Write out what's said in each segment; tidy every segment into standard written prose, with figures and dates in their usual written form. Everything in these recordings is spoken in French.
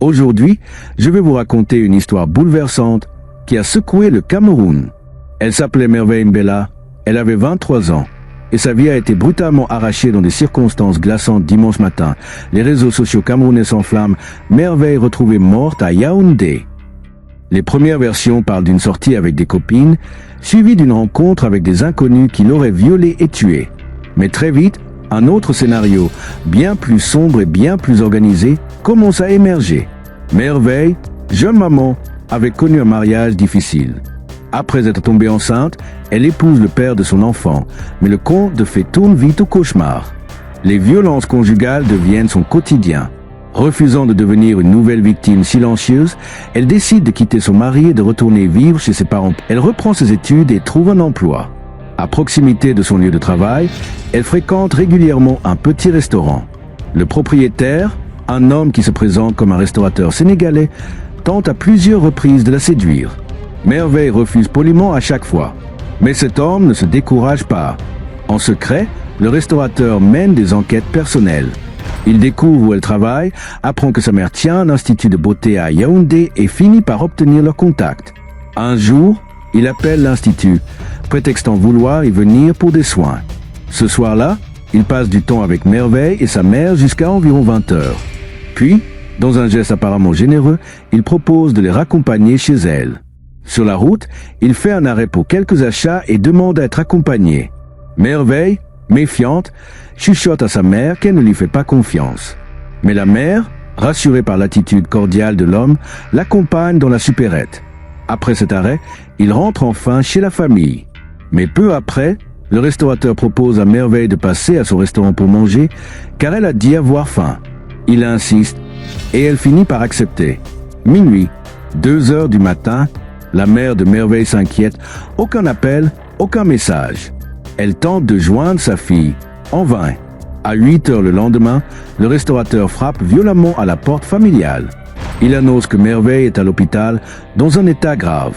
Aujourd'hui, je vais vous raconter une histoire bouleversante qui a secoué le Cameroun. Elle s'appelait Merveille Mbella, elle avait 23 ans, et sa vie a été brutalement arrachée dans des circonstances glaçantes dimanche matin. Les réseaux sociaux camerounais s'enflamment, Merveille retrouvée morte à Yaoundé. Les premières versions parlent d'une sortie avec des copines, suivie d'une rencontre avec des inconnus qui l'auraient violée et tuée. Mais très vite, un autre scénario, bien plus sombre et bien plus organisé, commence à émerger. Merveille, jeune maman, avait connu un mariage difficile. Après être tombée enceinte, elle épouse le père de son enfant, mais le conte de fées tourne vite au cauchemar. Les violences conjugales deviennent son quotidien. Refusant de devenir une nouvelle victime silencieuse, elle décide de quitter son mari et de retourner vivre chez ses parents. Elle reprend ses études et trouve un emploi. À proximité de son lieu de travail, elle fréquente régulièrement un petit restaurant. Le propriétaire, un homme qui se présente comme un restaurateur sénégalais, tente à plusieurs reprises de la séduire. Merveille refuse poliment à chaque fois. Mais cet homme ne se décourage pas. En secret, le restaurateur mène des enquêtes personnelles. Il découvre où elle travaille, apprend que sa mère tient un institut de beauté à Yaoundé et finit par obtenir leur contact. Un jour, il appelle l'institut, prétextant vouloir y venir pour des soins. Ce soir-là, il passe du temps avec Merveille et sa mère jusqu'à environ 20 heures. Puis, dans un geste apparemment généreux, il propose de les raccompagner chez elle. Sur la route, il fait un arrêt pour quelques achats et demande à être accompagné. Merveille, méfiante, chuchote à sa mère qu'elle ne lui fait pas confiance. Mais la mère, rassurée par l'attitude cordiale de l'homme, l'accompagne dans la supérette. Après cet arrêt, il rentre enfin chez la famille. Mais peu après, le restaurateur propose à Merveille de passer à son restaurant pour manger, car elle a dit avoir faim. Il insiste, et elle finit par accepter. Minuit, 2 heures du matin, la mère de Merveille s'inquiète, aucun appel, aucun message. Elle tente de joindre sa fille, en vain. À 8 heures le lendemain, le restaurateur frappe violemment à la porte familiale. Il annonce que Merveille est à l'hôpital, dans un état grave.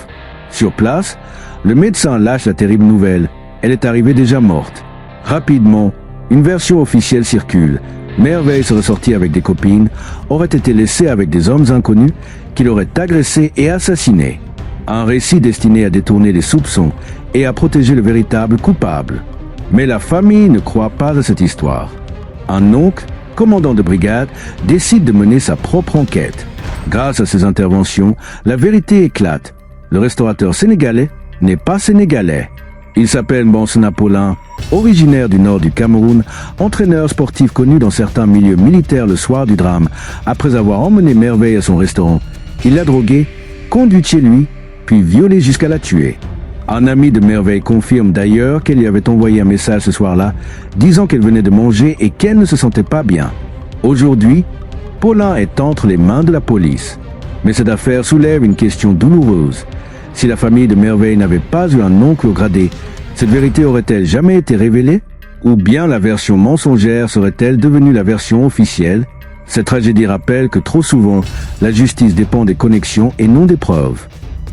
Sur place, le médecin lâche la terrible nouvelle. Elle est arrivée déjà morte. Rapidement, une version officielle circule. Merveille serait sortie avec des copines, aurait été laissée avec des hommes inconnus qui l'auraient agressée et assassinée. Un récit destiné à détourner les soupçons et à protéger le véritable coupable. Mais la famille ne croit pas à cette histoire. Un oncle, commandant de brigade, décide de mener sa propre enquête. Grâce à ses interventions, la vérité éclate. Le restaurateur sénégalais n'est pas sénégalais. Il s'appelle Mbansona Paulin, originaire du nord du Cameroun, entraîneur sportif connu dans certains milieux militaires le soir du drame. Après avoir emmené Merveille à son restaurant, il l'a droguée, conduite chez lui, puis violée jusqu'à la tuer. Un ami de Merveille confirme d'ailleurs qu'elle lui avait envoyé un message ce soir-là, disant qu'elle venait de manger et qu'elle ne se sentait pas bien. Aujourd'hui, Paulin est entre les mains de la police. Mais cette affaire soulève une question douloureuse. Si la famille de Merveille n'avait pas eu un oncle au gradé, cette vérité aurait-elle jamais été révélée? Ou bien la version mensongère serait-elle devenue la version officielle? Cette tragédie rappelle que trop souvent, la justice dépend des connexions et non des preuves.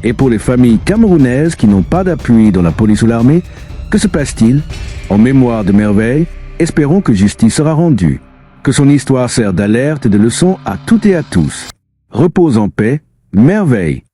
Et pour les familles camerounaises qui n'ont pas d'appui dans la police ou l'armée, que se passe-t-il? En mémoire de Merveille, espérons que justice sera rendue. Que son histoire serve d'alerte et de leçon à toutes et à tous. Repose en paix, Merveille.